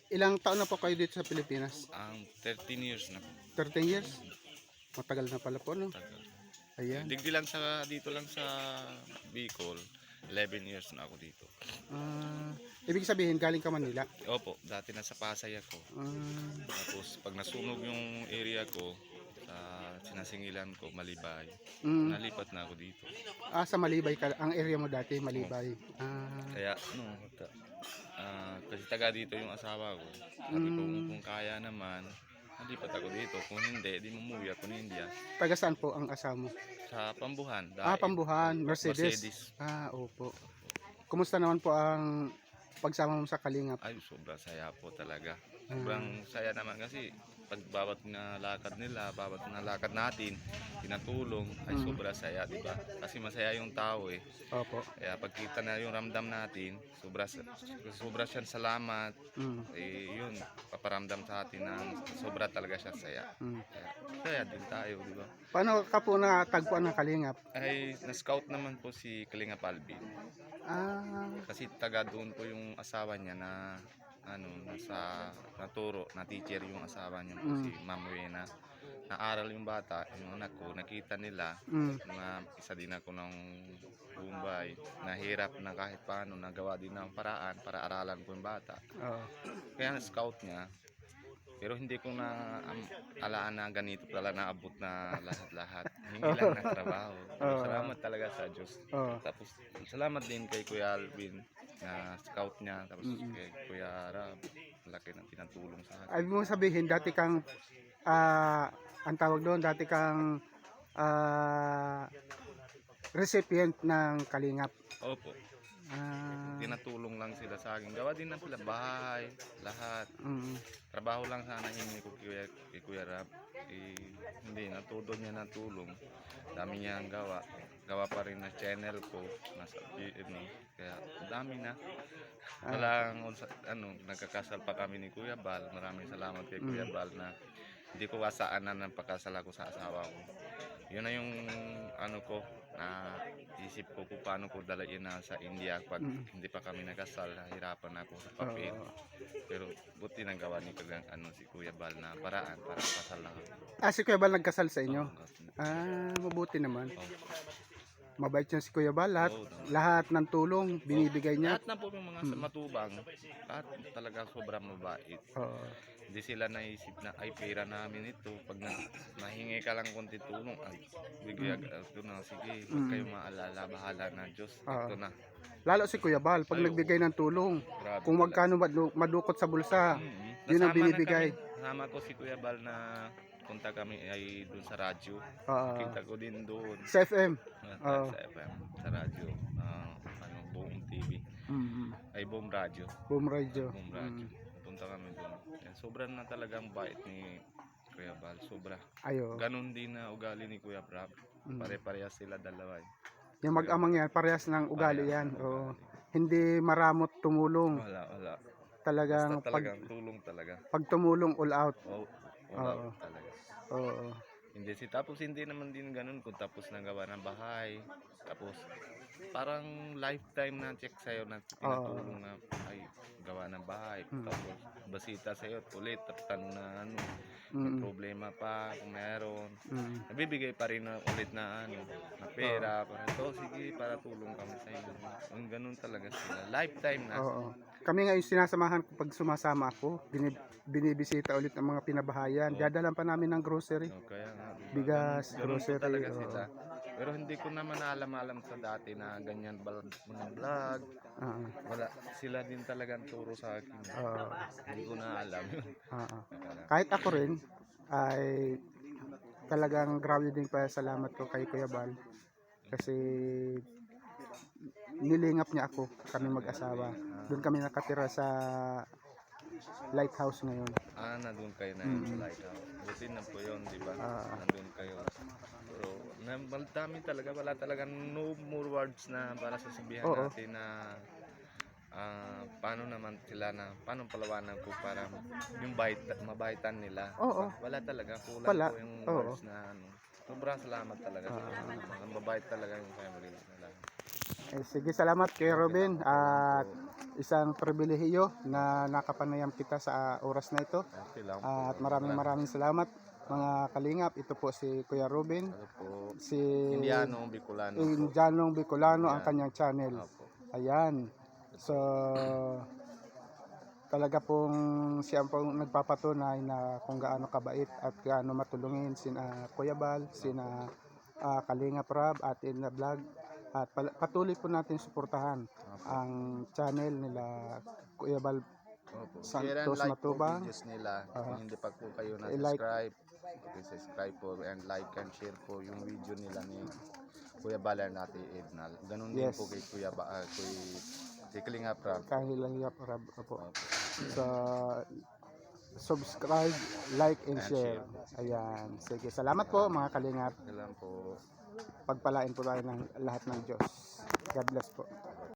Ilang taon na po kayo dito sa Pilipinas? Ang 13 years na po. 13 years? Matagal na pala po, no? Tagal. Ayan. Digdi lang sa dito lang sa Bicol. 11 years na ako dito. Ah, ibig sabihin, galing ka Manila? Opo, dati nasa Pasay ako. Ah, Tapos pag nasunog yung area ko sa sinasingilan ko, Malibay, mm, nalipat na ako dito. sa Malibay ka. Ang area mo dati, Malibay. Kaya kasi taga dito yung asawa ko. Sabi ko kung kaya naman, nalipat ako dito. Kung hindi, di mumuwi ako ng India. Taga saan po ang asawa mo? Sa Pambuhan. Pambuhan, Mercedes. Mercedes. Opo. Kumusta naman po ang pagsama mo sa Kalingap? Ay, sobrang saya po talaga. Sobrang saya naman kasi pag bawat na lakad nila, bawat na lakad natin, tinatulong, ay sobrang saya, di ba? Kasi masaya yung tao eh. Opo. Kaya pagkita na yung ramdam natin, sobra siyang salamat. Eh, yun, paparamdam sa atin na sobra talaga siya saya. Kaya, saya din tayo, di ba? Paano ka po natagpuan ng Kalingap? Ay, na-scout naman po si Kalingap Alvin. Kasi taga doon po yung asawa niya na nasa naturo na teacher yung asawa niya po, si Ma'am Wena. Naaral yung bata, yung anak ko, nakita nila na isa din ako ng Bombay, nahirap na kahit paano, nagawa din ng paraan para aralan ko yung bata. Kaya na-scout niya. Pero hindi ko na alaan na ganito pala naabot na lahat-lahat. Hindi lang na trabaho. Salamat talaga sa Diyos. Tapos salamat din kay Kuya Alvin na scout niya. Tapos kay Kuya Rab, laki ng tinatulong sa akin. Ay mo sabihin, dati kang, ang tawag doon, dati kang recipient ng Kalingap. Opo. Tinatulong lang sila sa akin. Gawa din na sila bahay, lahat. Trabaho lang sana hingi ko kay Kuya Rab. Hindi, natudo niya na tulong. Dami niya ang gawa. Gawa pa rin na channel ko. Nasa kaya dami na. Walang, nagkakasal pa kami ni Kuya Bal. Maraming salamat kay Kuya Bal na hindi ko asaan na napakasal ako sa asawa ko. Yun na yung ko na isip ko kung paano ko dalayin na sa India pag hindi pa kami nagkasal, nahirapan ako sa papel. Pero buti nang gawa ni si Kuya Bal na paraan para kasal na kami. Si Kuya Bal nagkasal sa inyo? Mabuti naman. Mabait yan si Kuya Bal. Lahat ng tulong binibigay niya. Lahat na po yung mga matubang, lahat talaga sobrang mabait. Hindi sila naisip na ay pera namin ito. Pag nahingi ka lang konti tulong, ay bigyan ito na, sige, huwag kayong maalala, bahala na Diyos, ito na. Lalo si Kuya Bal, pag nagbigay ng tulong, kung magkano madukot sa bulsa, yun ang binibigay. Kasama ko si Kuya Bal na punta kami ay doon sa radyo. Kita ko din doon. Sa FM? Sa FM, sa radyo. Buong TV. Ay, buong radyo. Buong radyo. Buong radyo. Punta kami doon. Sobrang na talagang bait ni Kuya Bal. Sobra. Ganon din na ugali ni Kuya Brab. Pare-parehas sila dalawa. Yung mag-amang yan, parehas ng ugali yan. Hindi maramot tumulong. Wala. Talagang tulong talaga. Pag tumulong, all out. All out talaga. Tapos hindi naman din ganun kung tapos na gawa ng bahay. Tapos parang lifetime na check sa'yo na tinatulong na ay gawa ng bahay. Tapos basita sa'yo at ulit tanong na may problema pa kung meron. Nabibigay pa rin na ulit na na pera. Sige, para tulong kami sa inyo. Ang ganun talaga sila. Lifetime na. Kami ngayon sinasamahan ko pag sumasama ako. Binibisita ulit ng mga pinabahayan. Dadalan pa namin ng grocery. Kaya nga. Bigas, grocery. Talaga sila. Pero hindi ko naman alam sa dati na ganyan mga vlog. Wala. Sila din talagang turo sa akin. Hindi ko na alam yun. Kahit ako rin, ay talagang grabe din pa salamat ko kay Kuya Bal. Kasi nilingap niya ako, kami mag-asawa. Doon kami nakatira sa Lighthouse ngayon. Nandun kayo na yun sa Lighthouse. Buti na po yun, di ba? Nandun kayo. Pero dami talaga, wala talagang no more words na para sasabihan natin na paano naman sila na, paano palawanan ko para yung mabaitan nila. Wala talaga, kulang po yung words na sobrang salamat talaga sa ang mabait talaga yung family nila. Sige, salamat kay Robin at isang pribilehiyo na nakapanayam kita sa oras na ito. Okay lang po. At maraming salamat mga kalingap. Ito po si Kuya Ruben, Ano po, si Indiano, Bicolano po. Indianong Bicolano ang Ayan. kanyang channel. Opo. Ayan. So, talaga pong siya pong nagpapatunay na kung gaano kabait at gaano matulungin sina Kuya Bal, sina Kalingap Rab at In The Vlog. At patuloy po natin suportahan ang channel nila Kuya Bal Opo. Santos Share and like po Matubang. videos nila. Kung hindi pa po kayo I-like. na-subscribe, subscribe po and like and share po yung video nila ni Kuya Baler natin Ednal. Ganun din Yes. po kay Kuya kay Kalingap Rab. Kalingap Rab po. Opo. So, subscribe, like, and And share. Ayan. Sige, salamat po mga kalingap. Kailan po. Pagpalain po tayo ng lahat ng Diyos. God bless po.